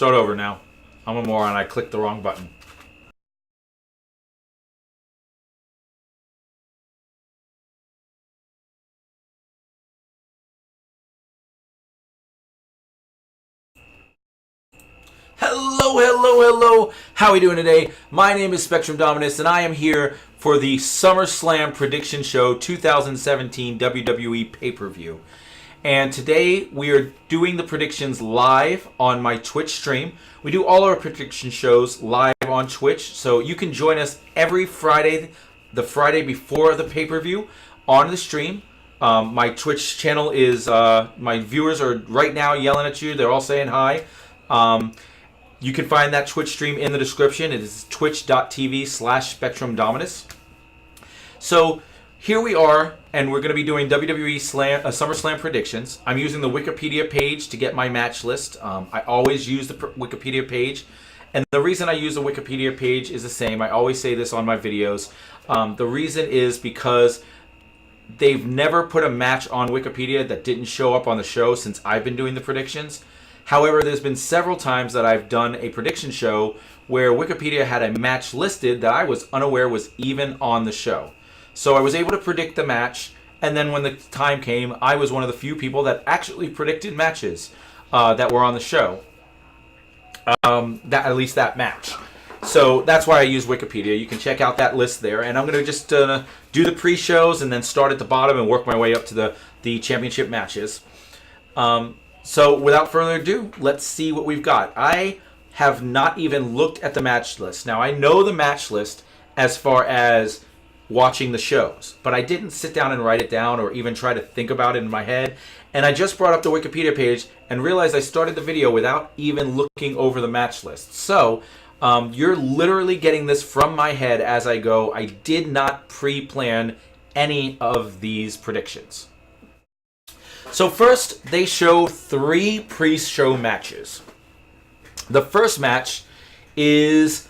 Start over now. I'm a moron. I clicked the wrong button. Hello. How are we doing today? My name is SpectrumDominus, and I am here for the SummerSlam Prediction Show 2017 WWE Pay-Per-View. And today we are doing the predictions live on my Twitch stream. We do all our prediction shows live on Twitch, so you can join us every Friday, the Friday before the pay-per-view, on the stream. My Twitch channel is, my viewers are right now yelling at you. They're all saying hi. You can find that Twitch stream in the description. It is twitch.tv/SpectrumDominus. So here we are, and we're going to be doing WWE SummerSlam predictions. I'm using the Wikipedia page to get my match list. I always use the Wikipedia page. And the reason I use the Wikipedia page is the same. I always say this on my videos. The reason is because they've never put a match on Wikipedia that didn't show up on the show since I've been doing the predictions. However, there's been several times that I've done a prediction show where Wikipedia had a match listed that I was unaware was even on the show. So I was able to predict the match, and then when the time came, I was one of the few people that actually predicted matches that were on the show. At least that match. So that's why I use Wikipedia. You can check out that list there, and I'm going to just do the pre-shows and then start at the bottom and work my way up to the championship matches. So without further ado, let's see what we've got. I have not even looked at the match list. Now, I know the match list as far as watching the shows, but I didn't sit down and write it down or even try to think about it in my head. And I just brought up the Wikipedia page and realized I started the video without even looking over the match list. So you're literally getting this from my head as I go. I did not pre-plan any of these predictions. So first, they show 3 pre-show matches. The first match is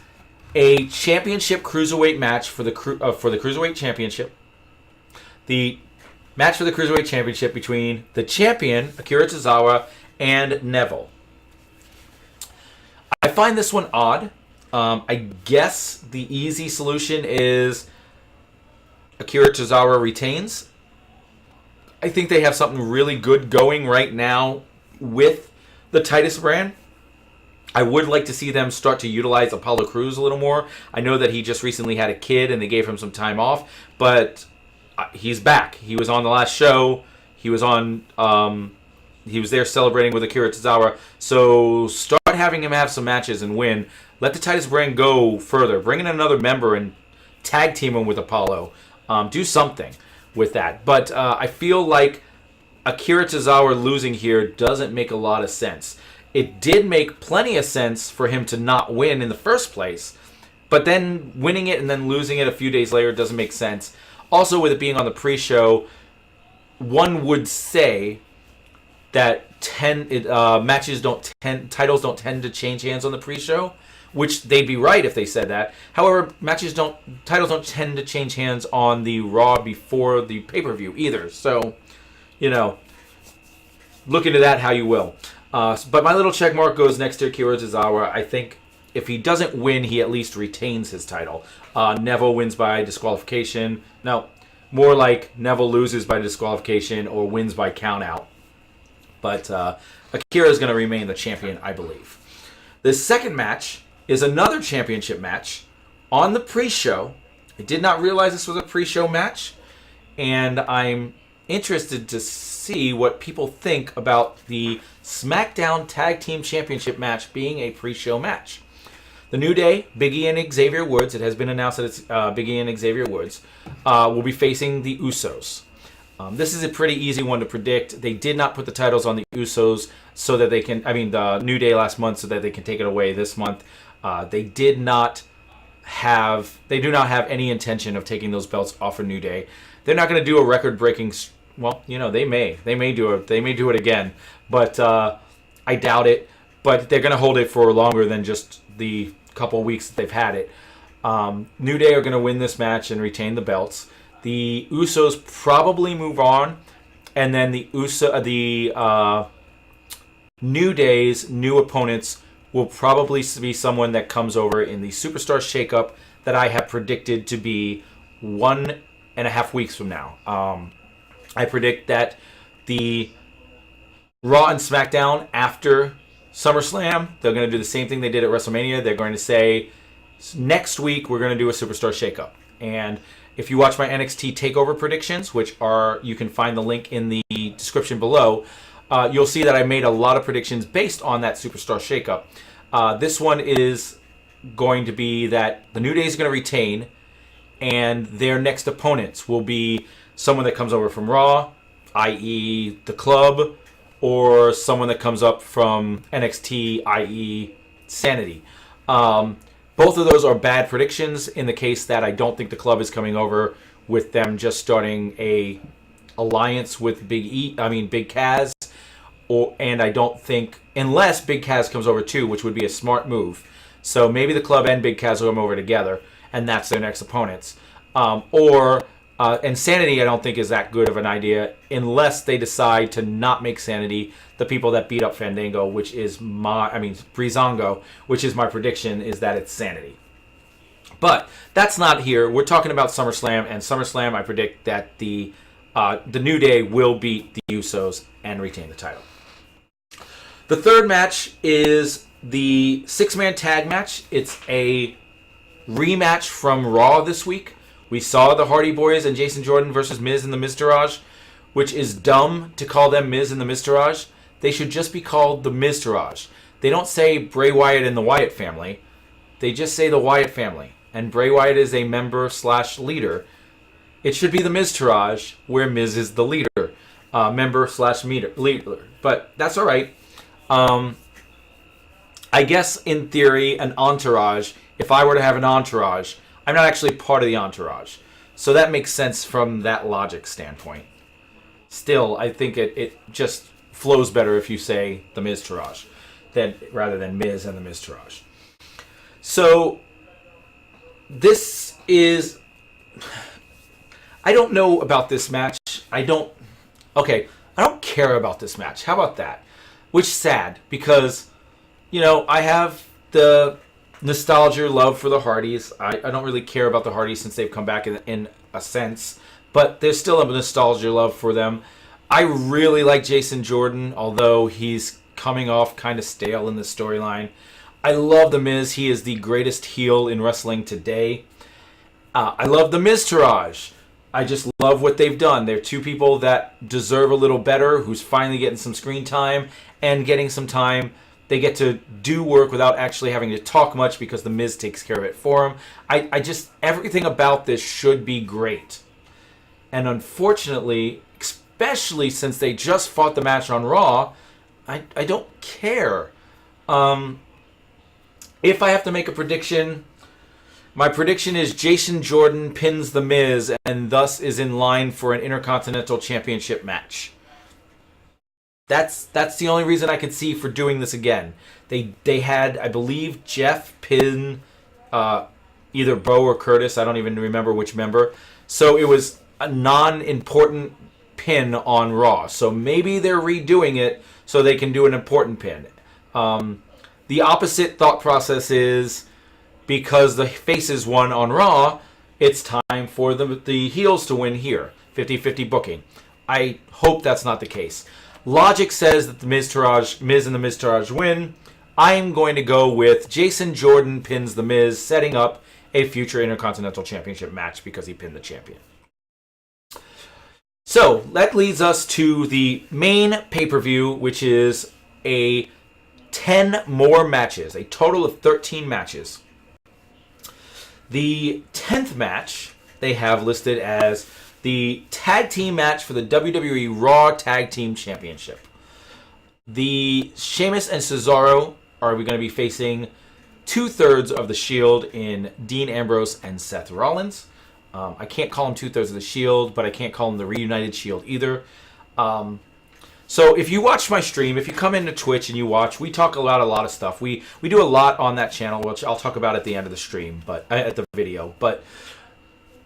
a championship cruiserweight match for the cruiserweight championship. The match for the cruiserweight championship between the champion Akira Tozawa and Neville. I find this one odd. I guess the easy solution is Akira Tozawa retains. I think they have something really good going right now with the Titus brand. I would like to see them start to utilize Apollo Crews a little more. I know that he just recently had a kid and they gave him some time off, but he's back. He was on the last show. He was on. He was there celebrating with Akira Tozawa. So start having him have some matches and win. Let the Titus brand go further. Bring in another member and tag team him with Apollo. Do something with that. But I feel like Akira Tozawa losing here doesn't make a lot of sense. It did make plenty of sense for him to not win in the first place, but then winning it and then losing it a few days later doesn't make sense. Also, with it being on the pre-show, one would say that titles don't tend to change hands on the pre-show, which they'd be right if they said that. However, titles don't tend to change hands on the Raw before the pay-per-view either. So, look into that how you will. But my little check mark goes next to Akira Tozawa. I think if he doesn't win, he at least retains his title. Neville wins by disqualification. No, more like Neville loses by disqualification or wins by countout. But Akira is going to remain the champion, I believe. The second match is another championship match on the pre-show. I did not realize this was a pre-show match, and I'm interested to see what people think about the SmackDown Tag Team Championship match being a pre-show match. The New Day, Big E and Xavier Woods, it has been announced that it's Big E and Xavier Woods, will be facing the Usos. This is a pretty easy one to predict. They did not put the titles on the Usos so that they can, the New Day last month so that they can take it away this month. They do not have any intention of taking those belts off of New Day. They're not going to do a record-breaking. Well, they may do it again, but I doubt it. But they're going to hold it for longer than just the couple weeks that they've had it. New Day are going to win this match and retain the belts. The Usos probably move on, and then the New Day's new opponents will probably be someone that comes over in the Superstar Shakeup that I have predicted to be 1.5 weeks from now. I predict that the Raw and SmackDown after SummerSlam, they're going to do the same thing they did at WrestleMania. They're going to say, next week we're going to do a Superstar Shakeup. And if you watch my NXT TakeOver predictions, which are, you can find the link in the description below, you'll see that I made a lot of predictions based on that Superstar Shakeup. This one is going to be that the New Day is going to retain, and their next opponents will be someone that comes over from Raw, i.e. the Club, or someone that comes up from NXT, i.e. Sanity. Both of those are bad predictions in the case that I don't think the Club is coming over with them just starting a alliance with Big Kaz, and I don't think, unless Big Kaz comes over too, which would be a smart move. So maybe the Club and Big Kaz will come over together, and that's their next opponents. And Sanity, I don't think is that good of an idea unless they decide to not make Sanity the people that beat up Fandango, which is Breezango, which is my prediction, is that it's Sanity. But that's not here. We're talking about SummerSlam, and SummerSlam, I predict that the New Day will beat the Usos and retain the title. The third match is the 6-man tag match. It's a rematch from Raw this week. We saw the Hardy Boys and Jason Jordan versus Miz and the Miztourage, which is dumb to call them Miz and the Miztourage. They should just be called the Miztourage. They don't say Bray Wyatt and the Wyatt family. They just say the Wyatt family. And Bray Wyatt is a member/leader. It should be the Miztourage, where Miz is the leader. Member/leader. But that's all right. I guess, in theory, an entourage, if I were to have an entourage, I'm not actually part of the entourage. So that makes sense from that logic standpoint. Still, I think it just flows better if you say the Miztourage rather than Miz and the Miztourage. So this is... I don't know about this match. I don't care about this match. How about that? Which is sad, because, I have the nostalgia, love for the Hardys. I don't really care about the Hardys since they've come back in a sense, but there's still a nostalgia, love for them. I really like Jason Jordan, although he's coming off kind of stale in this storyline. I love The Miz. He is the greatest heel in wrestling today. I love the Miztourage. I just love what they've done. They're two people that deserve a little better, who's finally getting some screen time and getting some time. They get to do work without actually having to talk much because the Miz takes care of it for them. I just, everything about this should be great. And unfortunately, especially since they just fought the match on Raw, I don't care. If I have to make a prediction, my prediction is Jason Jordan pins the Miz and thus is in line for an Intercontinental Championship match. That's the only reason I could see for doing this again. They had, I believe, Jeff pin either Bo or Curtis. I don't even remember which member. So it was a non-important pin on Raw. So maybe they're redoing it so they can do an important pin. The opposite thought process is, because the faces won on Raw, it's time for the heels to win here. 50-50 booking. I hope that's not the case. Logic says that the Miz and the Miztourage win. I'm going to go with Jason Jordan pins the Miz, setting up a future Intercontinental Championship match because he pinned the champion. So that leads us to the main pay-per-view, which is 10 more matches, a total of 13 matches. The 10th match they have listed as the tag team match for the WWE Raw Tag Team Championship. The Sheamus and Cesaro are going to be facing 2/3 of the Shield in Dean Ambrose and Seth Rollins. I can't call them 2/3 of the Shield, but I can't call them the Reunited Shield either. So if you watch my stream, if you come into Twitch and you watch, we talk about a lot of stuff. We do a lot on that channel, which I'll talk about at the end of the stream, but at the video. But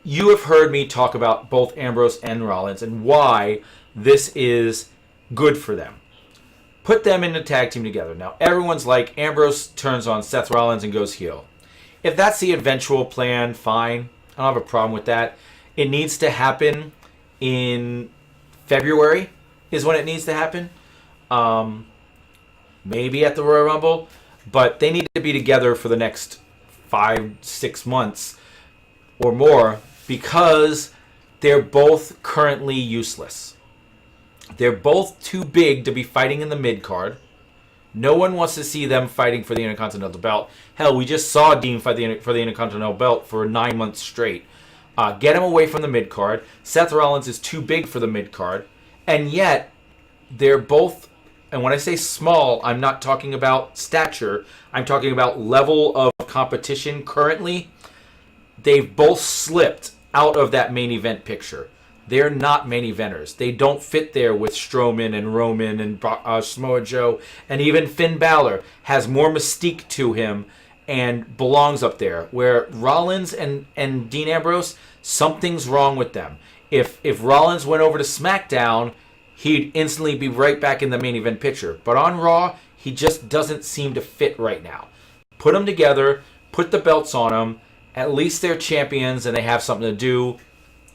you have heard me talk about both Ambrose and Rollins and why this is good for them. Put them in a tag team together. Now, everyone's like, Ambrose turns on Seth Rollins and goes heel. If that's the eventual plan, fine. I don't have a problem with that. It needs to happen in February is when it needs to happen. Maybe at the Royal Rumble. But they need to be together for the next 5-6 months or more because they're both currently useless. They're both too big to be fighting in the mid-card. No one wants to see them fighting for the Intercontinental Belt. Hell, we just saw Dean fight for the Intercontinental Belt for 9 months straight. Get him away from the mid-card. Seth Rollins is too big for the mid-card. And yet, they're both, and when I say small, I'm not talking about stature. I'm talking about level of competition currently. They've both slipped out of that main event picture. They're not main eventers. They don't fit there with Strowman and Roman and Samoa Joe. And even Finn Balor has more mystique to him and belongs up there. Where Rollins and Dean Ambrose, something's wrong with them. If Rollins went over to SmackDown, he'd instantly be right back in the main event picture. But on Raw, he just doesn't seem to fit right now. Put them together. Put the belts on them. At least they're champions and they have something to do.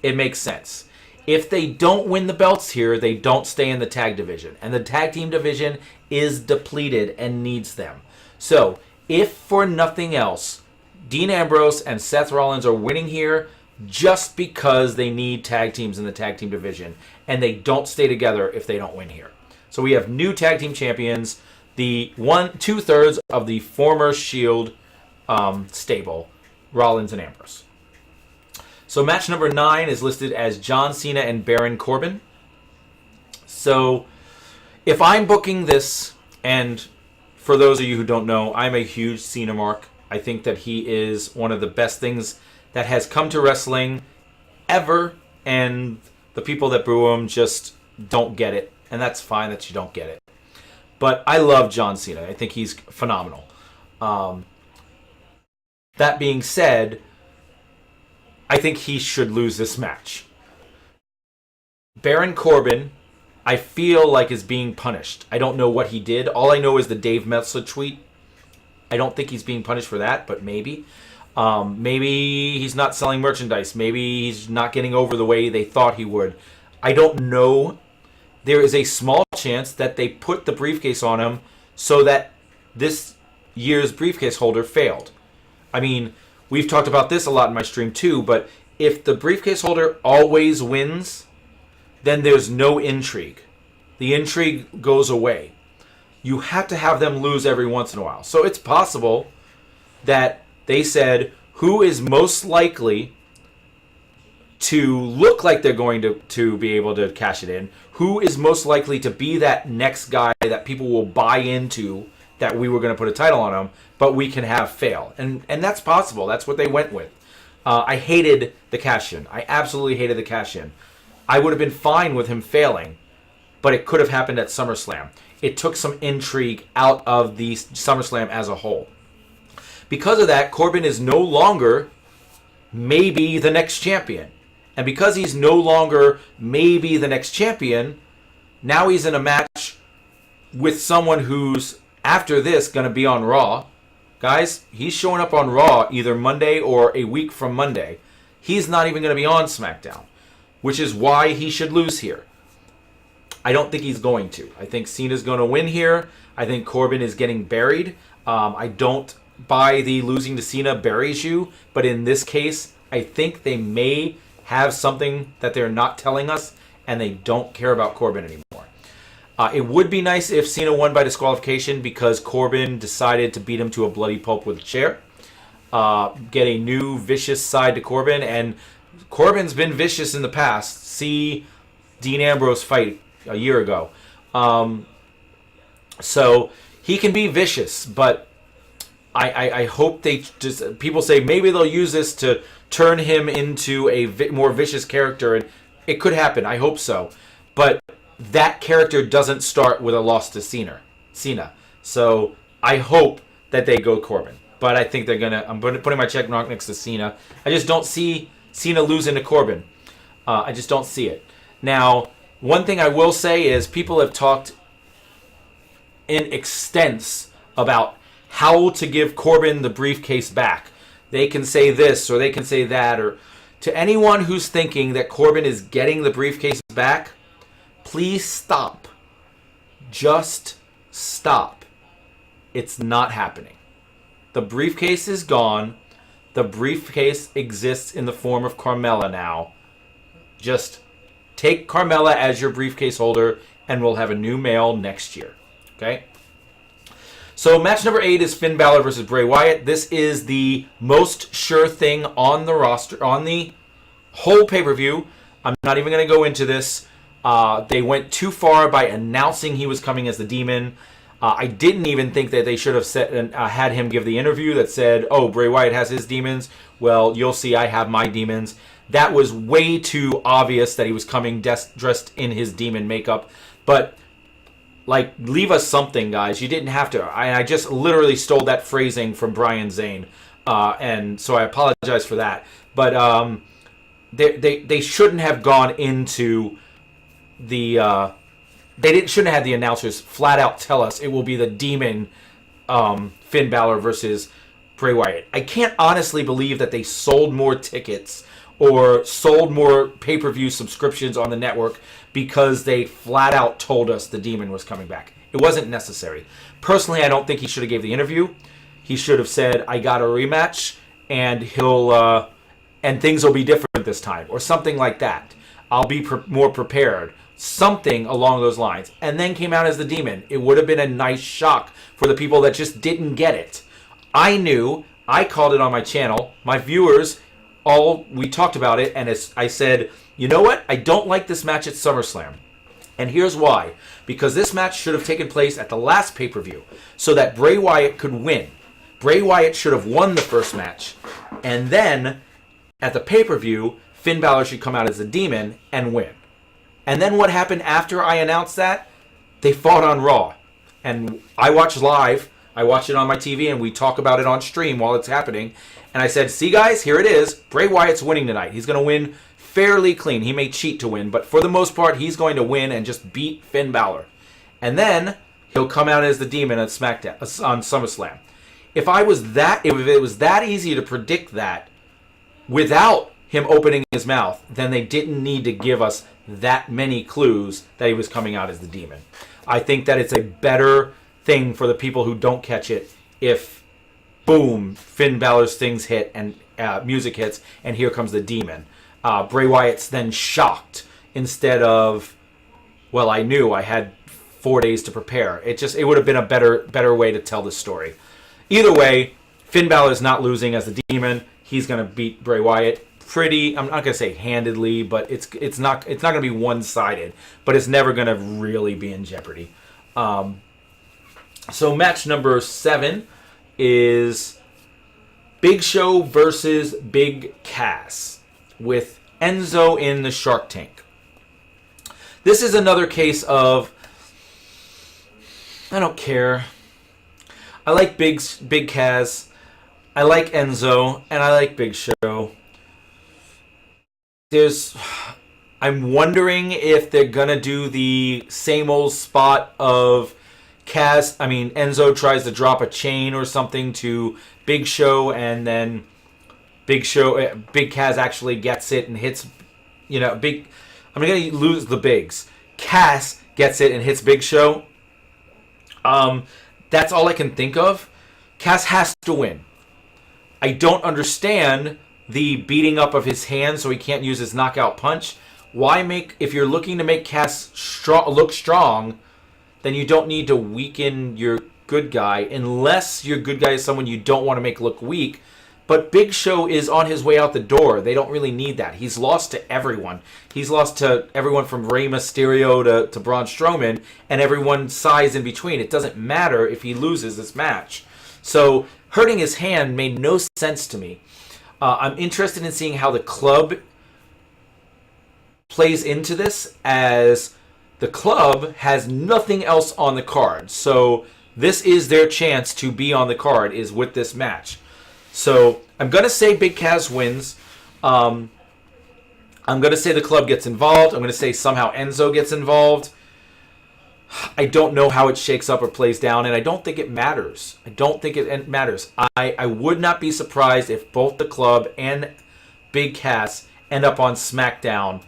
It makes sense. If they don't win the belts here, they don't stay in the tag division. And the tag team division is depleted and needs them. So, if for nothing else, Dean Ambrose and Seth Rollins are winning here just because they need tag teams in the tag team division. And they don't stay together if they don't win here. So we have new tag team champions. The 2/3 of the former Shield stable, Rollins and Ambrose. So match number 9 is listed as John Cena and Baron Corbin. So if I'm booking this, and for those of you who don't know, I'm a huge Cena mark. I think that he is one of the best things that has come to wrestling ever, and the people that boo him just don't get it, and that's fine that you don't get it. But I love John Cena. I think he's phenomenal. That being said, I think he should lose this match. Baron Corbin, I feel like is being punished. I don't know what he did. All I know is the Dave Meltzer tweet. I don't think he's being punished for that, but maybe. Maybe he's not selling merchandise. Maybe he's not getting over the way they thought he would. I don't know. There is a small chance that they put the briefcase on him so that this year's briefcase holder failed. I mean, we've talked about this a lot in my stream too, but if the briefcase holder always wins, then there's no intrigue. The intrigue goes away. You have to have them lose every once in a while. So it's possible that they said, who is most likely to look like they're going to be able to cash it in? Who is most likely to be that next guy that people will buy into, that we were going to put a title on him, but we can have fail? And that's possible. That's what they went with. I hated the cash-in. I absolutely hated the cash-in. I would have been fine with him failing, but it could have happened at SummerSlam. It took some intrigue out of the SummerSlam as a whole. Because of that, Corbin is no longer maybe the next champion. And because he's no longer maybe the next champion, now he's in a match with someone who's, after this, going to be on Raw. Guys, he's showing up on Raw either Monday or a week from Monday. He's not even going to be on SmackDown, which is why he should lose here. I don't think he's going to. I think Cena's going to win here. I think Corbin is getting buried. I don't buy the losing to Cena buries you, but in this case, I think they may have something that they're not telling us, and they don't care about Corbin anymore. It would be nice if Cena won by disqualification because Corbin decided to beat him to a bloody pulp with a chair. Get a new vicious side to Corbin, and Corbin's been vicious in the past. See Dean Ambrose fight a year ago. So he can be vicious, but I hope they just, people say maybe they'll use this to turn him into a more vicious character, and it could happen. I hope so. But that character doesn't start with a loss to Cena. So I hope that they go Corbin. But I think I'm putting my check mark next to Cena. I just don't see Cena losing to Corbin. I just don't see it. Now, one thing I will say is people have talked in extents about how to give Corbin the briefcase back. They can say this or they can say that. Or to anyone who's thinking that Corbin is getting the briefcase back, please stop. Just stop. It's not happening. The briefcase is gone. The briefcase exists in the form of Carmella now. Just take Carmella as your briefcase holder, and we'll have a new male next year. Okay? So match number 8 is Finn Balor versus Bray Wyatt. This is the most sure thing on the roster, on the whole pay-per-view. I'm not even going to go into this. They went too far by announcing he was coming as the Demon. I didn't even think that they should have had him give the interview that said, oh, Bray Wyatt has his demons. Well, you'll see I have my demons. That was way too obvious that he was coming dressed in his demon makeup. But, like, leave us something, guys. You didn't have to. I just literally stole that phrasing from Brian Zane. And so I apologize for that. But they shouldn't have gone into the... shouldn't have had the announcers flat out tell us it will be the Demon Finn Balor versus Bray Wyatt. I can't honestly believe that they sold more tickets or sold more pay-per-view subscriptions on the network because they flat out told us the Demon was coming back. It wasn't necessary. Personally, I don't think he should have gave the interview. He should have said, I got a rematch, and and things will be different this time, or something like that. I'll be more prepared. Something along those lines. And then came out as the Demon. It would have been a nice shock for the people that just didn't get it. I knew. I called it on my channel. My viewers, we talked about it, and I said, you know what? I don't like this match at SummerSlam. And here's why. Because this match should have taken place at the last pay-per-view so that Bray Wyatt could win. Bray Wyatt should have won the first match. And then, at the pay-per-view, Finn Balor should come out as the Demon and win. And then what happened after I announced that? They fought on Raw. And I watched live. I watch it on my TV, and we talk about it on stream while it's happening. And I said, see, guys, here it is. Bray Wyatt's winning tonight. He's going to win fairly clean. He may cheat to win, but for the most part, he's going to win and just beat Finn Balor. And then he'll come out as the Demon on SmackDown, on SummerSlam. If it was that easy to predict that without him opening his mouth, then they didn't need to give us that many clues that he was coming out as the Demon. I think that it's a better thing for the people who don't catch it if, boom, Finn Balor's things hit and music hits, and here comes the Demon. Bray Wyatt's then shocked instead of, well, I knew I had 4 days to prepare. It would have been a better way to tell the story. Either way, Finn Balor's not losing as the Demon. He's going to beat Bray Wyatt pretty, I'm not going to say handedly, but it's not going to be one-sided, but it's never going to really be in jeopardy. So match number 7 is Big Show versus Big Cass with Enzo in the Shark Tank. This is another case of, I don't care. I like Big Cass, I like Enzo, and I like Big Show. I'm wondering if they're gonna do the same old spot of Enzo tries to drop a chain or something to Big Show, and then Big Cass actually gets it and hits, I'm gonna lose the bigs. Cass gets it and hits Big Show. That's all I can think of. Cass has to win. I don't understand the beating up of his hand so he can't use his knockout punch. If you're looking to make Cass look strong, then you don't need to weaken your good guy, unless your good guy is someone you don't want to make look weak. But Big Show is on his way out the door. They don't really need that. He's lost to everyone. He's lost to everyone from Rey Mysterio to Braun Strowman, and everyone size in between. It doesn't matter if he loses this match. So hurting his hand made no sense to me. I'm interested in seeing how the club plays into this, as the club has nothing else on the card. So this is their chance to be on the card, is with this match. So I'm going to say Big Cass wins. I'm going to say the club gets involved. I'm going to say somehow Enzo gets involved. I don't know how it shakes up or plays down, and I don't think it matters. I don't think it matters. I would not be surprised if both the club and Big Cass end up on SmackDown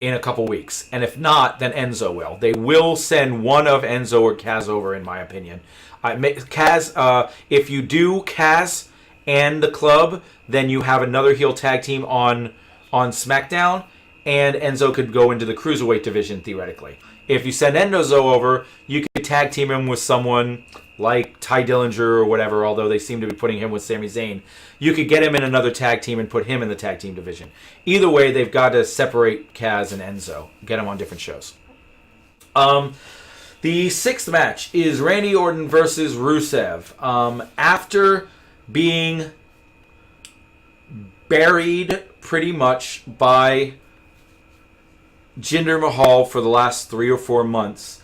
in a couple weeks. And if not, then Enzo will. They will send one of Enzo or Kaz over, in my opinion. If you do Kaz and the club, then you have another heel tag team on SmackDown, and Enzo could go into the Cruiserweight division, theoretically. If you send Enzo over, you could tag team him with someone like Ty Dillinger or whatever, although they seem to be putting him with Sami Zayn. You could get him in another tag team and put him in the tag team division. Either way, they've got to separate Kaz and Enzo, get them on different shows. The sixth match is Randy Orton versus Rusev. After being buried pretty much by Jinder Mahal for the last 3 or 4 months,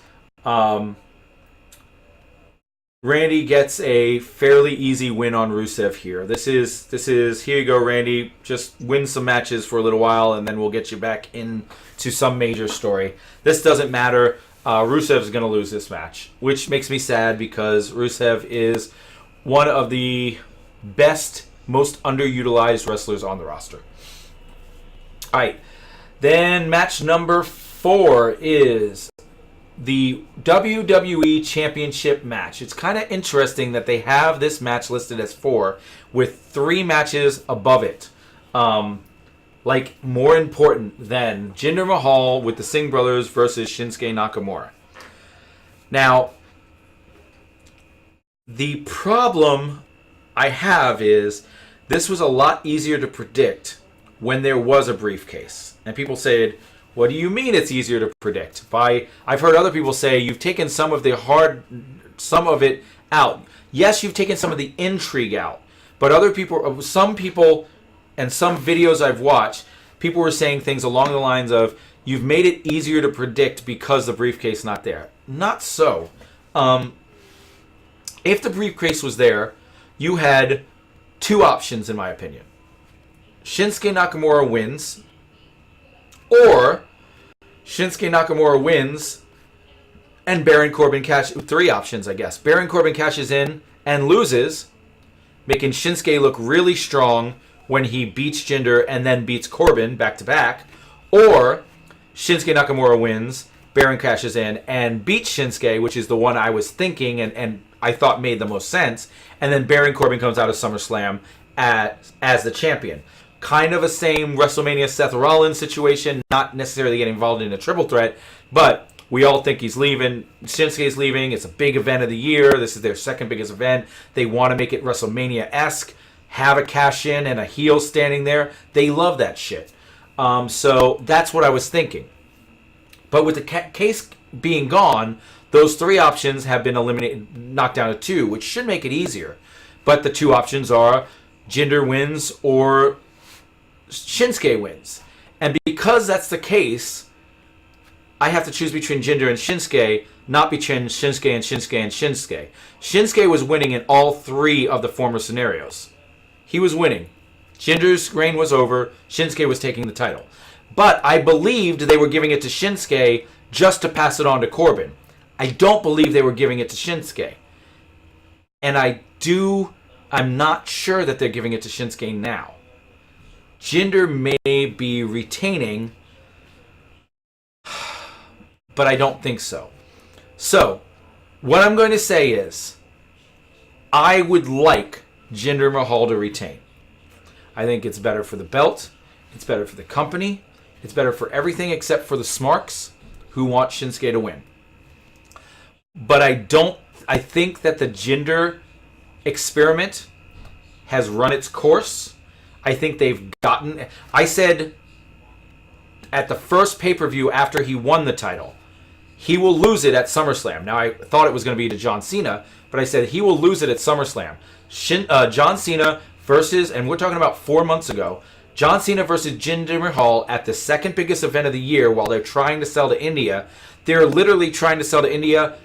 Randy gets a fairly easy win on Rusev here. This is here you go, Randy. Just win some matches for a little while, and then we'll get you back into some major story. This doesn't matter. Rusev's going to lose this match, which makes me sad because Rusev is one of the best, most underutilized wrestlers on the roster. All right. Then match number 4 is the WWE Championship match. It's kind of interesting that they have this match listed as 4 with 3 matches above it. More important than Jinder Mahal with the Singh brothers versus Shinsuke Nakamura. Now, the problem I have is this was a lot easier to predict when there was a briefcase. And people said, what do you mean it's easier to predict? I've heard other people say you've taken some of it out. Yes, you've taken some of the intrigue out. But some people, and some videos I've watched, people were saying things along the lines of, you've made it easier to predict because the briefcase is not there. Not so. If the briefcase was there, you had 2 options, in my opinion. Shinsuke Nakamura wins, or Shinsuke Nakamura wins and Baron Corbin 3 options, I guess. Baron Corbin cashes in and loses, making Shinsuke look really strong when he beats Jinder and then beats Corbin back-to-back. Or Shinsuke Nakamura wins, Baron cashes in and beats Shinsuke, which is the one I was thinking and I thought made the most sense. And then Baron Corbin comes out of SummerSlam as the champion. Kind of a same WrestleMania Seth Rollins situation, not necessarily getting involved in a triple threat, but we all think he's leaving. Shinsuke's leaving. It's a big event of the year. This is their second biggest event. They want to make it WrestleMania-esque, have a cash-in and a heel standing there. They love that shit. So that's what I was thinking. But with the case being gone, those 3 options have been eliminated, knocked down to 2, which should make it easier. But the 2 options are Jinder wins or Shinsuke wins. And because that's the case, I have to choose between Jinder and Shinsuke, not between Shinsuke and Shinsuke and Shinsuke. Shinsuke was winning in all 3 of the former scenarios. He was winning. Jinder's reign was over. Shinsuke was taking the title. But I believed they were giving it to Shinsuke just to pass it on to Corbin. I don't believe they were giving it to Shinsuke. And I'm not sure that they're giving it to Shinsuke now. Jinder may be retaining, but I don't think so. So, what I'm going to say is, I would like Jinder Mahal to retain. I think it's better for the belt. It's better for the company. It's better for everything except for the Smarks who want Shinsuke to win. But I think that the Jinder experiment has run its course. I think I said at the first pay-per-view after he won the title, he will lose it at SummerSlam. Now, I thought it was going to be to John Cena, but I said he will lose it at SummerSlam. John Cena versus, and we're talking about 4 months ago, John Cena versus Jinder Mahal at the second biggest event of the year while they're trying to sell to India. They're literally trying to sell to India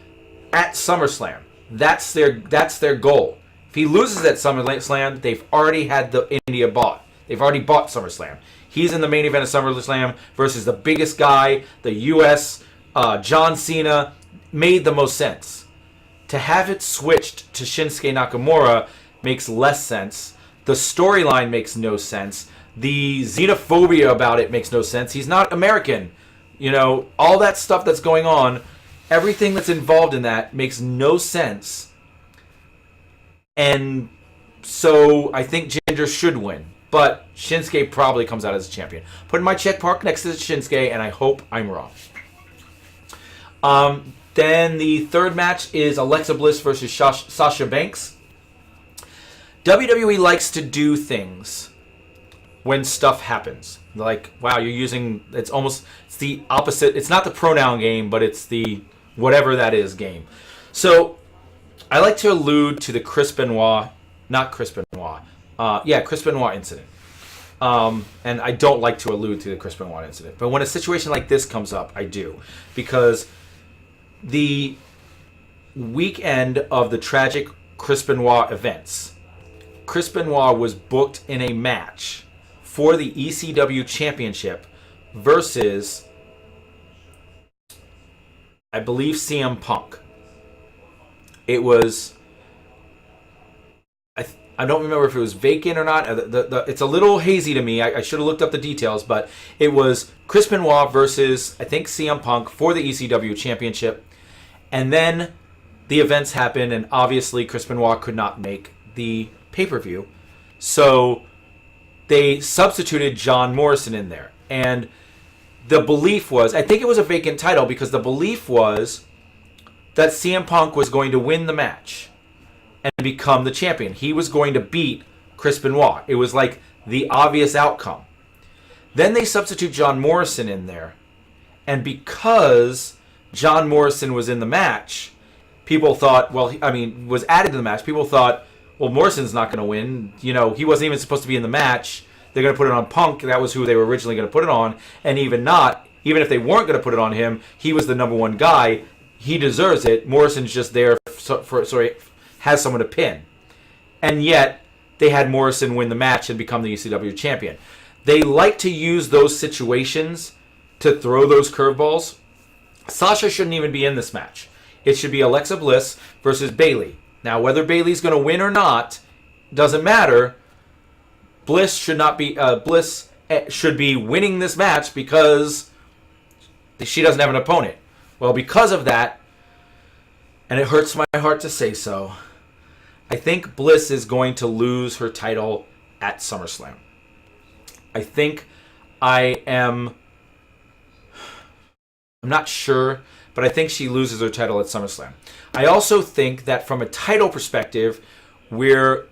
at SummerSlam. That's their goal. If he loses at SummerSlam, they've already had the India bought. They've already bought SummerSlam. He's in the main event of SummerSlam versus the biggest guy, the U.S., John Cena. Made the most sense. To have it switched to Shinsuke Nakamura makes less sense. The storyline makes no sense. The xenophobia about it makes no sense. He's not American. You know, all that stuff that's going on, everything that's involved in that makes no sense. And so I think Ginger should win. But Shinsuke probably comes out as a champion. Putting my check mark next to Shinsuke, and I hope I'm wrong. Then the third match is Alexa Bliss versus Sasha Banks. WWE likes to do things when stuff happens. Like, wow, you're using, it's the opposite. It's not the pronoun game, but it's the whatever that is game. So I like to allude to the Chris Benoit incident. And I don't like to allude to the Chris Benoit incident. But when a situation like this comes up, I do. Because the weekend of the tragic Chris Benoit events, Chris Benoit was booked in a match for the ECW Championship versus, I believe, CM Punk. It was, I don't remember if it was vacant or not. It's a little hazy to me. I should have looked up the details, but it was Chris Benoit versus, I think, CM Punk for the ECW Championship. And then the events happened, and obviously Chris Benoit could not make the pay-per-view. So they substituted John Morrison in there. And the belief was, I think it was a vacant title, because the belief was that CM Punk was going to win the match and become the champion. He was going to beat Chris Benoit. It was like the obvious outcome. Then they substitute John Morrison in there. And because John Morrison was in the match, people thought, was added to the match. People thought, well, Morrison's not going to win. You know, he wasn't even supposed to be in the match. They're going to put it on Punk. That was who they were originally going to put it on. And even if they weren't going to put it on him, he was the number one guy. He deserves it. Morrison's just there has someone to pin. And yet, they had Morrison win the match and become the ECW champion. They like to use those situations to throw those curveballs. Sasha shouldn't even be in this match. It should be Alexa Bliss versus Bayley. Now, whether Bayley's going to win or not doesn't matter. Bliss should be winning this match because she doesn't have an opponent. Well, because of that, and it hurts my heart to say so, I think Bliss is going to lose her title at SummerSlam. I'm not sure, but I think she loses her title at SummerSlam. I also think that from a title perspective, with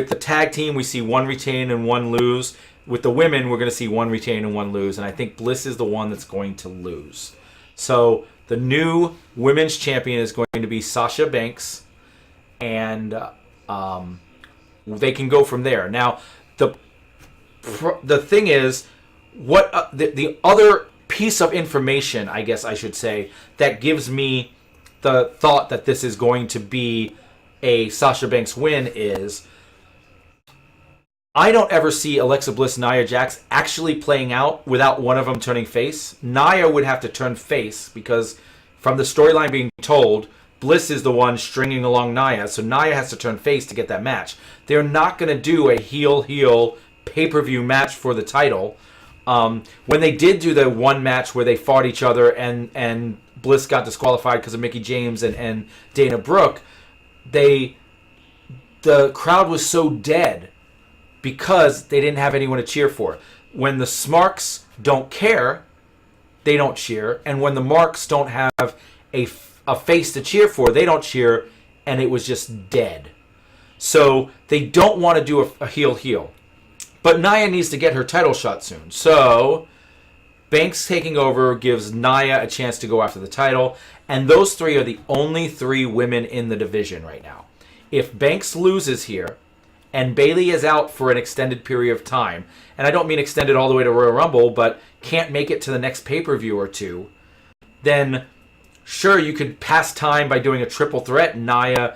the tag team, we see one retain and one lose. With the women, we're going to see one retain and one lose, and I think Bliss is the one that's going to lose. So the new women's champion is going to be Sasha Banks, and they can go from there. Now, the thing is, what the other piece of information, I guess I should say, that gives me the thought that this is going to be a Sasha Banks win is I don't ever see Alexa Bliss, Nia Jax actually playing out without one of them turning face. Nia would have to turn face because from the storyline being told, Bliss is the one stringing along Nia, so Nia has to turn face to get that match. They're not going to do a heel pay-per-view match for the title. When they did do the one match where they fought each other and Bliss got disqualified because of Mickie James and Dana Brooke, the crowd was so dead because they didn't have anyone to cheer for. When the Smarks don't care, they don't cheer. And when the Marks don't have a face to cheer for, they don't cheer. And it was just dead. So they don't want to do a heel. But Nia needs to get her title shot soon. So Banks taking over gives Nia a chance to go after the title. And those three are the only three women in the division right now. If Banks loses here, and Bayley is out for an extended period of time, and I don't mean extended all the way to Royal Rumble, but can't make it to the next pay-per-view or two, then sure, you could pass time by doing a triple threat, Nia,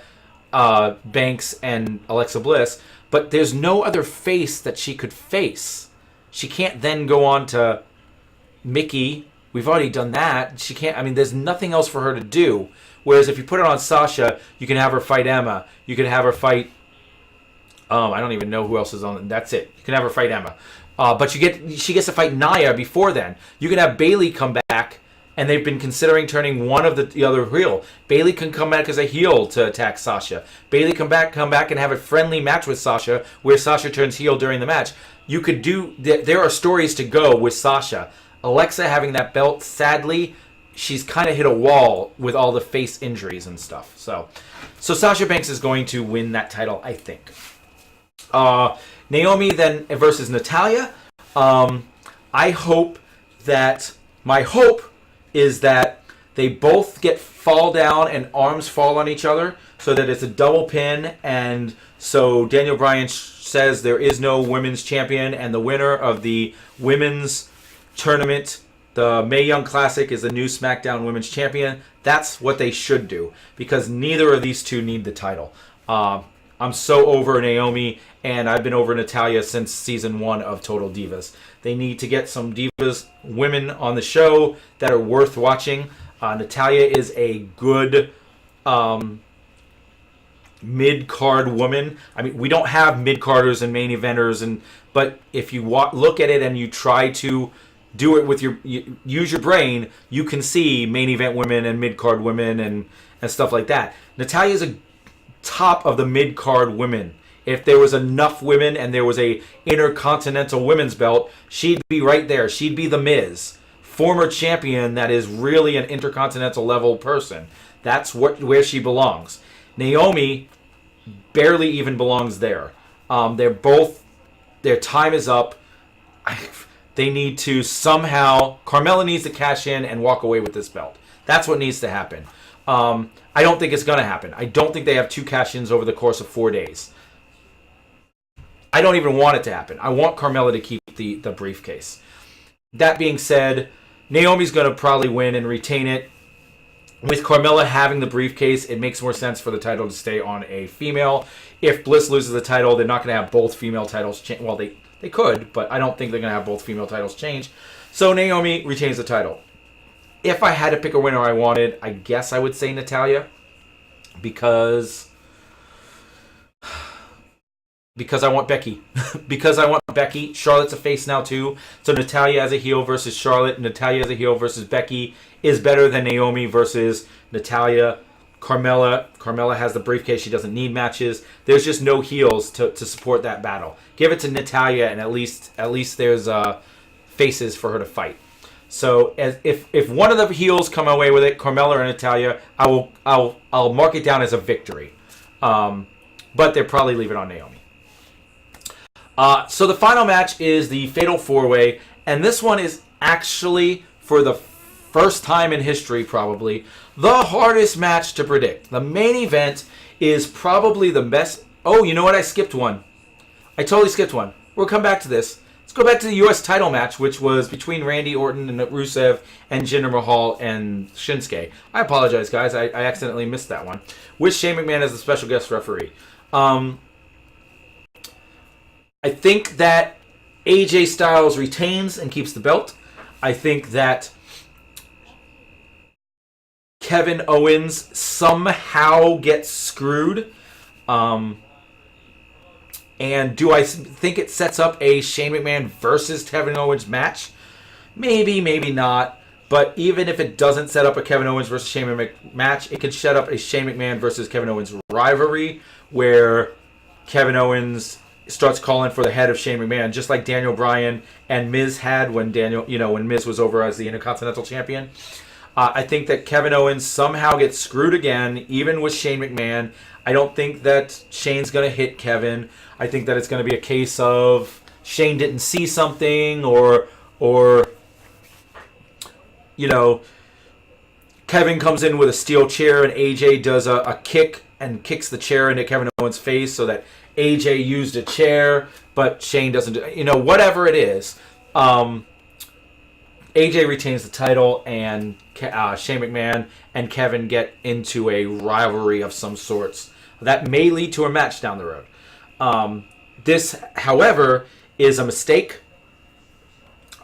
Banks and Alexa Bliss, but there's no other face that she could face. She can't then go on to Mickey. We've already done that. She can't. I mean, there's nothing else for her to do. Whereas if you put it on Sasha, you can have her fight Emma. You can have her fight. I don't even know who else is on. That's it. You can have her fight Emma. But she gets to fight Nia before then. You can have Bayley come back, and they've been considering turning one of the other heel. Bayley can come back as a heel to attack Sasha. Bayley come back and have a friendly match with Sasha, where Sasha turns heel during the match. You could do. There are stories to go with Sasha. Alexa having that belt, sadly, she's kind of hit a wall with all the face injuries and stuff. So Sasha Banks is going to win that title, I think. Naomi then versus Natalya. My hope is that they both fall down and arms fall on each other so that it's a double pin, and so Daniel Bryan says there is no women's champion, and the winner of the women's tournament, the Mae Young Classic, is the new SmackDown Women's Champion. That's what they should do, because neither of these two need the title. I'm so over Naomi, and I've been over Natalya since season 1 of Total Divas. They need to get some Divas women on the show that are worth watching. Natalya is a good mid-card woman. I mean, we don't have mid-carders and main eventers, but if you look at it and you try to do it with use your brain, you can see main event women and mid-card women and stuff like that. Natalya is a top of the mid-card women. If there was enough women and there was a intercontinental women's belt, she'd be right there. She'd be the Miz, former champion that is really an intercontinental level person. That's where she belongs. Naomi barely even belongs there. Their time is up. They need to somehow, Carmella needs to cash in and walk away with this belt. That's what needs to happen. I don't think it's going to happen. I don't think they have 2 cash-ins over the course of 4 days. I don't even want it to happen. I want Carmella to keep the briefcase. That being said, Naomi's going to probably win and retain it. With Carmella having the briefcase, it makes more sense for the title to stay on a female. If Bliss loses the title, they're not going to have both female titles change. Well, they could, but I don't think they're going to have both female titles change. So Naomi retains the title. If I had to pick a winner I wanted, I guess I would say Natalya. Because I want Becky. Because I want Becky. Charlotte's a face now too. So Natalya as a heel versus Charlotte. Natalya as a heel versus Becky is better than Naomi versus Natalya. Carmella has the briefcase. She doesn't need matches. There's just no heels to support that battle. Give it to Natalya, and at least there's faces for her to fight. So if one of the heels come away with it, Carmella or Natalya, I'll mark it down as a victory. But they'll probably leave it on Naomi. So the final match is the Fatal 4-Way, and this one is actually, for the first time in history probably, the hardest match to predict. The main event is probably the best. Oh, you know what? I skipped one. I totally skipped one. We'll come back to this. Let's go back to the U.S. title match, which was between Randy Orton and Rusev and Jinder Mahal and Shinsuke. I apologize, guys. I accidentally missed that one. With Shane McMahon as the special guest referee. I think that AJ Styles retains and keeps the belt. I think that Kevin Owens somehow gets screwed. And do I think it sets up a Shane McMahon versus Kevin Owens match? Maybe, maybe not. But even if it doesn't set up a Kevin Owens versus Shane McMahon match, it could set up a Shane McMahon versus Kevin Owens rivalry where Kevin Owens starts calling for the head of Shane McMahon, just like Daniel Bryan and Miz had when Miz was over as the Intercontinental Champion. I think that Kevin Owens somehow gets screwed again, even with Shane McMahon. I don't think that Shane's going to hit Kevin. I think that it's going to be a case of Shane didn't see something, or Kevin comes in with a steel chair and AJ does a kick and kicks the chair into Kevin Owens' face so that AJ used a chair, but Shane doesn't do, whatever it is. AJ retains the title, and Shane McMahon and Kevin get into a rivalry of some sorts. That may lead to a match down the road. This, however, is a mistake.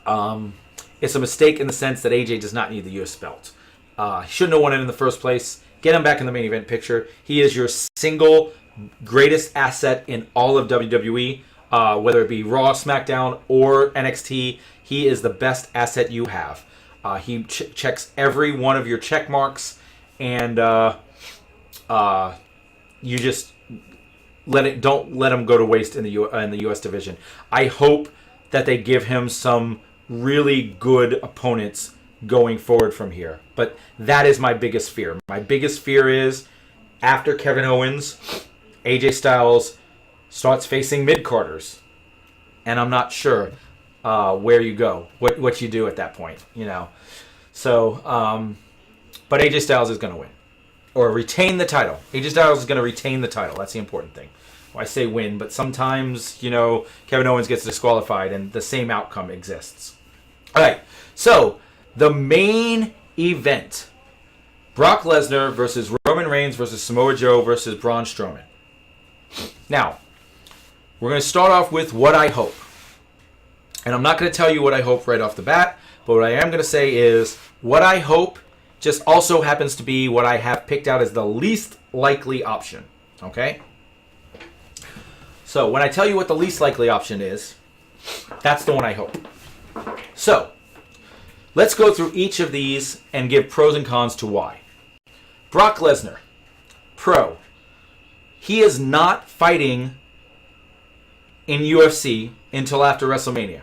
It's a mistake in the sense that AJ does not need the U.S. belt. He shouldn't have won it in the first place. Get him back in the main event picture. He is your single greatest asset in all of WWE, whether it be Raw, SmackDown, or NXT. He is the best asset you have. He checks every one of your check marks, and you just don't let him go to waste in the U.S. division. I hope that they give him some really good opponents going forward from here. But that is my biggest fear. My biggest fear is after Kevin Owens, AJ Styles starts facing mid-carders. And I'm not sure where you go, what you do at that point, you know. So, but AJ Styles is going to win. Or retain the title. AJ Styles is going to retain the title. That's the important thing. Well, I say win, but sometimes, you know, Kevin Owens gets disqualified and the same outcome exists. All right, so the main event. Brock Lesnar versus Roman Reigns versus Samoa Joe versus Braun Strowman. Now, we're going to start off with what I hope. And I'm not going to tell you what I hope right off the bat, but what I am going to say is what I hope just also happens to be what I have picked out as the least likely option. Okay? So, when I tell you what the least likely option is, that's the one I hope. So, let's go through each of these and give pros and cons to why. Brock Lesnar. Pro. He is not fighting in UFC until after WrestleMania.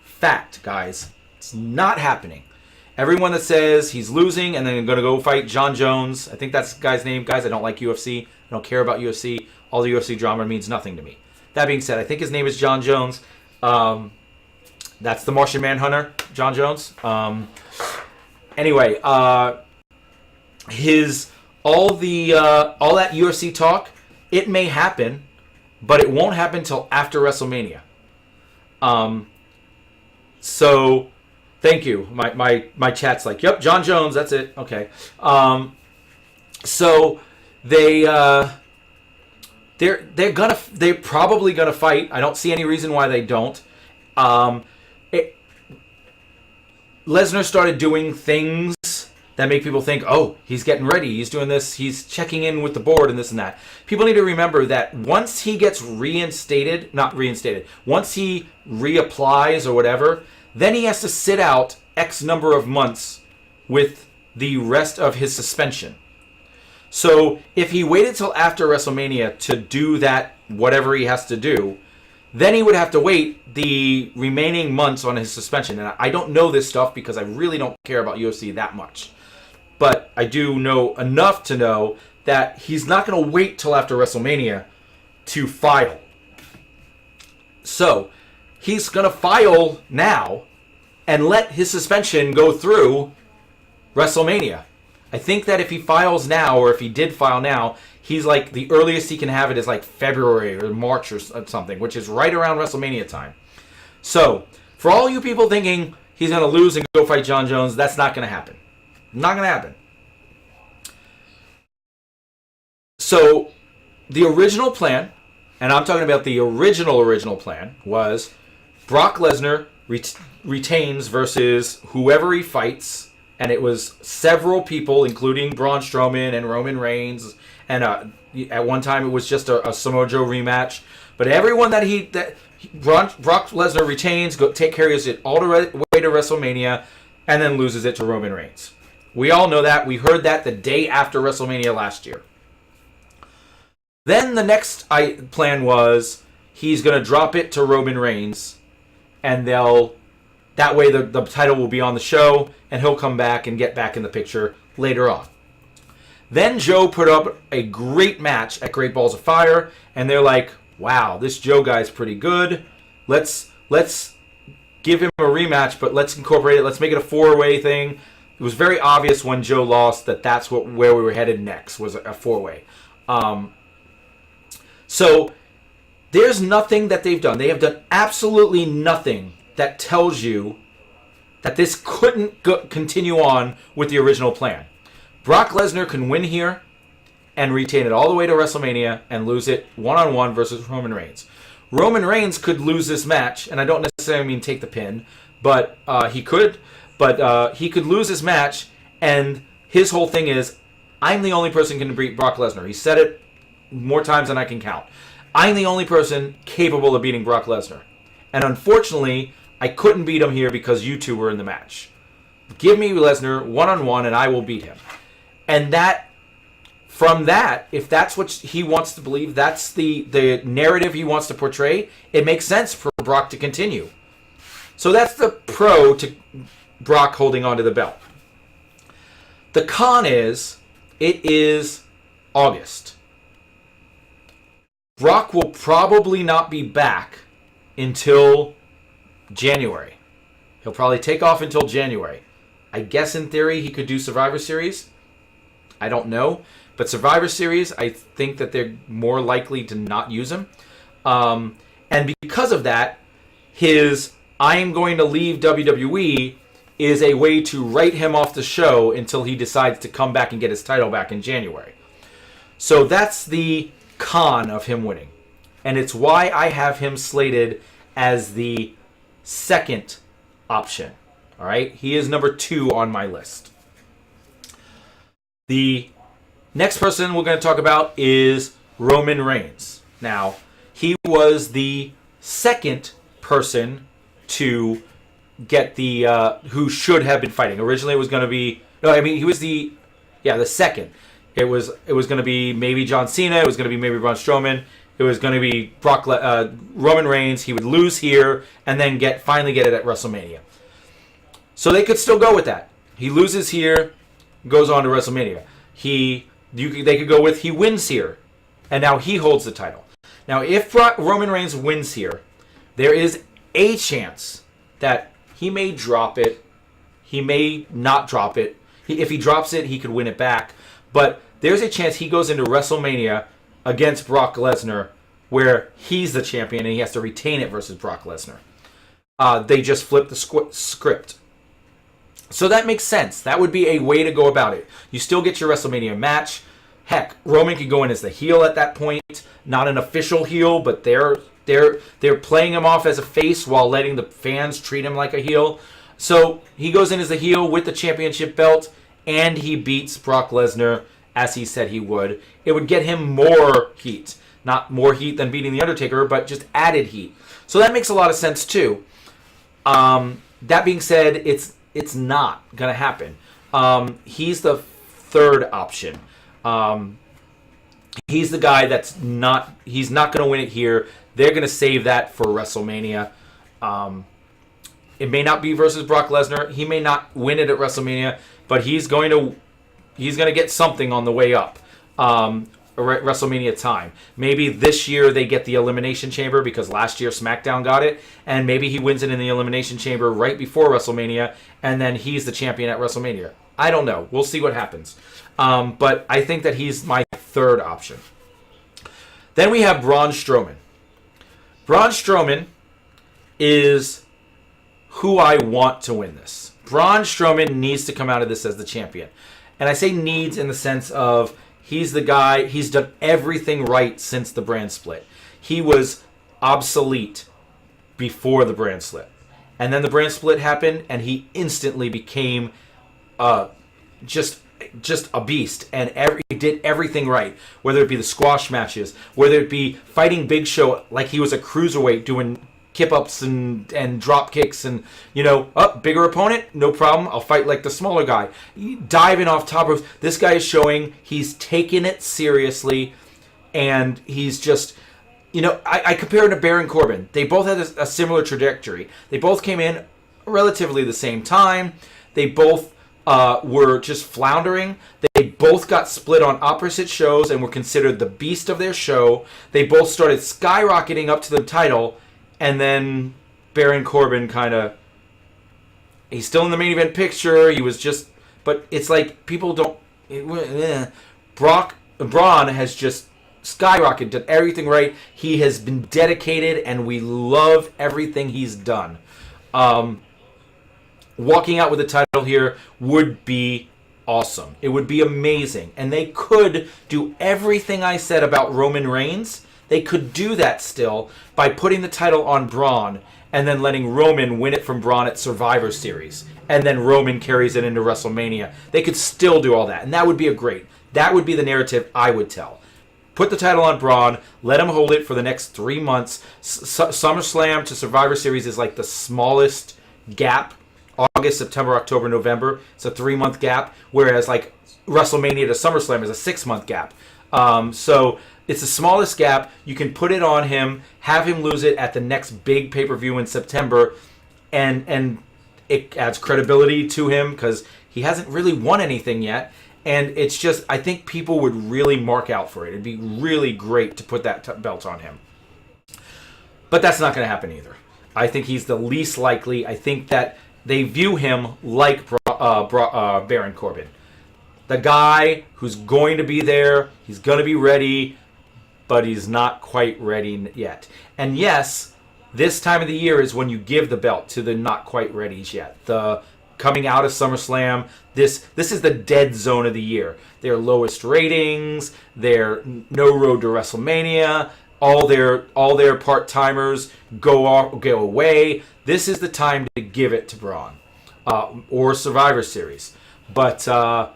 Fact, guys. It's not happening. Everyone that says he's losing and then going to go fight John Jones, I think that's the guy's name. Guys, I don't like UFC. I don't care about UFC. All the UFC drama means nothing to me. That being said, I think his name is John Jones. That's the Martian Manhunter, John Jones. Anyway, all that UFC talk, it may happen, but it won't happen till after WrestleMania. So, thank you. My chat's like, yep, John Jones, that's it. Okay. So they're probably gonna fight. I don't see any reason why they don't. Lesnar started doing things that make people think, oh, he's getting ready, he's doing this, he's checking in with the board and this and that. People need to remember that once he gets once he reapplies or whatever, then he has to sit out X number of months with the rest of his suspension. So if he waited till after WrestleMania to do that, whatever he has to do, then he would have to wait the remaining months on his suspension. And I don't know this stuff because I really don't care about UFC that much. But I do know enough to know that he's not going to wait till after WrestleMania to file. So he's going to file now and let his suspension go through WrestleMania. I think that if he files now, or if he did file now, he's like, the earliest he can have it is like February or March or something, which is right around WrestleMania time. So, for all you people thinking he's going to lose and go fight John Jones, that's not going to happen. Not going to happen. So, the original plan, and I'm talking about the original plan, was Brock Lesnar retains versus whoever he fights. And it was several people, including Braun Strowman and Roman Reigns. And at one time, it was just a Samoa Joe rematch. But everyone that Brock Lesnar retains, carries it all the way to WrestleMania, and then loses it to Roman Reigns. We all know that. We heard that the day after WrestleMania last year. Then the next plan was he's going to drop it to Roman Reigns, and that way the title will be on the show, and he'll come back and get back in the picture later on. Then Joe put up a great match at Great Balls of Fire, and they're like, wow, this Joe guy's pretty good. Let's give him a rematch, but let's incorporate it. Let's make it a four-way thing. It was very obvious when Joe lost that that's where we were headed next, was a four-way. So there's nothing that they've done. They have done absolutely nothing that tells you that this couldn't continue on with the original plan. Brock Lesnar can win here, and retain it all the way to WrestleMania and lose it one-on-one versus Roman Reigns. Roman Reigns could lose this match, and I don't necessarily mean take the pin, but he could. But he could lose this match, and his whole thing is, I'm the only person who can beat Brock Lesnar. He said it more times than I can count. I'm the only person capable of beating Brock Lesnar. And unfortunately, I couldn't beat him here because you two were in the match. Give me Lesnar one-on-one, and I will beat him. And from that, if that's what he wants to believe, that's the narrative he wants to portray, it makes sense for Brock to continue. So that's the pro to Brock holding on to the belt. The con is, it is August. Brock will probably not be back until January. He'll probably take off until January. I guess in theory he could do Survivor Series. I don't know. But Survivor Series, I think that they're more likely to not use him. And because of that, his I am going to leave WWE is a way to write him off the show until he decides to come back and get his title back in January. So that's the con of him winning. And it's why I have him slated as the second option. All right? He is number 2 on my list. The next person we're going to talk about is Roman Reigns. Now, he was the second person to get the who should have been fighting. Originally, it was going to be he was the second. It was going to be maybe John Cena. It was going to be maybe Braun Strowman. It was going to be Roman Reigns. He would lose here and then finally get it at WrestleMania. So they could still go with that. He loses here, goes on to WrestleMania. They could go with he wins here, and now he holds the title. Now, if Roman Reigns wins here, there is a chance that he may drop it. He may not drop it. If he drops it, he could win it back. But there's a chance he goes into WrestleMania against Brock Lesnar, where he's the champion and he has to retain it versus Brock Lesnar. They just flipped the script. So that makes sense. That would be a way to go about it. You still get your WrestleMania match. Heck, Roman could go in as the heel at that point. Not an official heel, but they're playing him off as a face while letting the fans treat him like a heel. So he goes in as the heel with the championship belt, and he beats Brock Lesnar as he said he would. It would get him more heat. Not more heat than beating The Undertaker, but just added heat. So that makes a lot of sense too. That being said, it's not going to happen. He's the third option. He's the guy he's not going to win it here. They're going to save that for WrestleMania. It may not be versus Brock Lesnar. He may not win it at WrestleMania, but he's going to get something on the way up. WrestleMania time. Maybe this year they get the Elimination Chamber because last year SmackDown got it, and maybe he wins it in the Elimination Chamber right before WrestleMania, and then he's the champion at WrestleMania. I don't know. We'll see what happens. But I think that he's my third option. Then we have Braun Strowman. Braun Strowman is who I want to win this. Braun Strowman needs to come out of this as the champion. And I say needs in the sense of he's the guy, he's done everything right since the brand split. He was obsolete before the brand split. And then the brand split happened, and he instantly became just a beast, and he did everything right. Whether it be the squash matches, whether it be fighting Big Show like he was a cruiserweight doing kip-ups and drop kicks and, bigger opponent, no problem, I'll fight like the smaller guy. Diving off top ropes. This guy is showing he's taking it seriously, and he's just, I compare him to Baron Corbin. They both had a similar trajectory. They both came in relatively the same time. They both were just floundering. They both got split on opposite shows and were considered the beast of their show. They both started skyrocketing up to the title, and then Baron Corbin he's still in the main event picture. He was just, but it's like people don't. Braun has just skyrocketed, done everything right. He has been dedicated, and we love everything he's done. Walking out with the title here would be awesome. It would be amazing. And they could do everything I said about Roman Reigns. They could do that still by putting the title on Braun and then letting Roman win it from Braun at Survivor Series. And then Roman carries it into WrestleMania. They could still do all that. And that would be that would be the narrative I would tell. Put the title on Braun. Let him hold it for the next 3 months. SummerSlam to Survivor Series is like the smallest gap. August, September, October, November. It's a 3-month gap. Whereas like WrestleMania to SummerSlam is a 6-month gap. So it's the smallest gap. You can put it on him, have him lose it at the next big pay-per-view in September, and it adds credibility to him because he hasn't really won anything yet. And it's just, I think people would really mark out for it. It'd be really great to put that belt on him. But that's not going to happen either. I think he's the least likely. I think that they view him like Baron Corbin. The guy who's going to be there, he's going to be ready, but he's not quite ready yet. And yes, this time of the year is when you give the belt to the not quite readies yet. The coming out of SummerSlam, this is the dead zone of the year. Their lowest ratings, their no road to WrestleMania, all their part-timers go away. This is the time to give it to Braun or Survivor Series. But I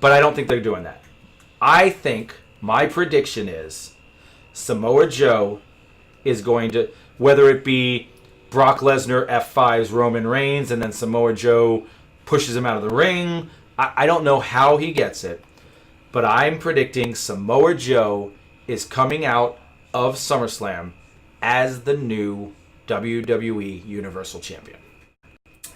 don't think they're doing that. I think my prediction is Samoa Joe is going to, whether it be Brock Lesnar F5's Roman Reigns and then Samoa Joe pushes him out of the ring. I don't know how he gets it, but I'm predicting Samoa Joe is coming out of SummerSlam as the new WWE Universal Champion.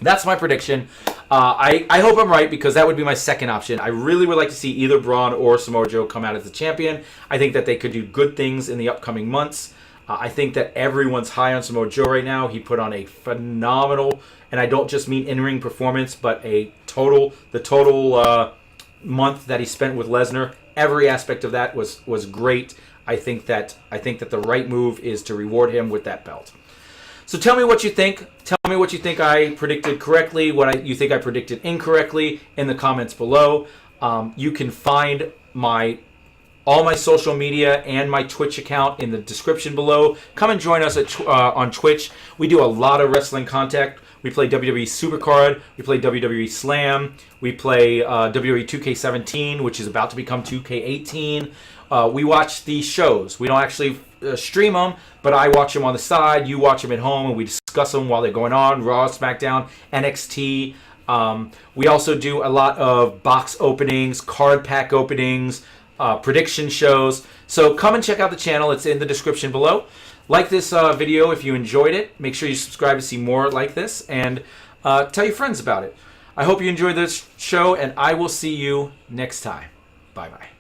That's my prediction. I hope I'm right because that would be my second option. I really would like to see either Braun or Samoa Joe come out as the champion. I think that they could do good things in the upcoming months. I think that everyone's high on Samoa Joe right now. He put on a phenomenal, and I don't just mean in-ring performance, but the total month that he spent with Lesnar. Every aspect of that was great. I think that the right move is to reward him with that belt. So tell me what you think. Tell me what you think I predicted correctly, you think I predicted incorrectly in the comments below. You can find all my social media and my Twitch account in the description below. Come and join us on Twitch. We do a lot of wrestling content. We play WWE Supercard. We play WWE Slam. We play WWE 2K17, which is about to become 2K18. We watch these shows. We don't actually stream them, but I watch them on the side. You watch them at home, and we discuss them while they're going on. Raw, SmackDown, NXT. We also do a lot of box openings, card pack openings, prediction shows. So come and check out the channel. It's in the description below. Like this video if you enjoyed it. Make sure you subscribe to see more like this, and tell your friends about it. I hope you enjoyed this show, and I will see you next time. Bye-bye.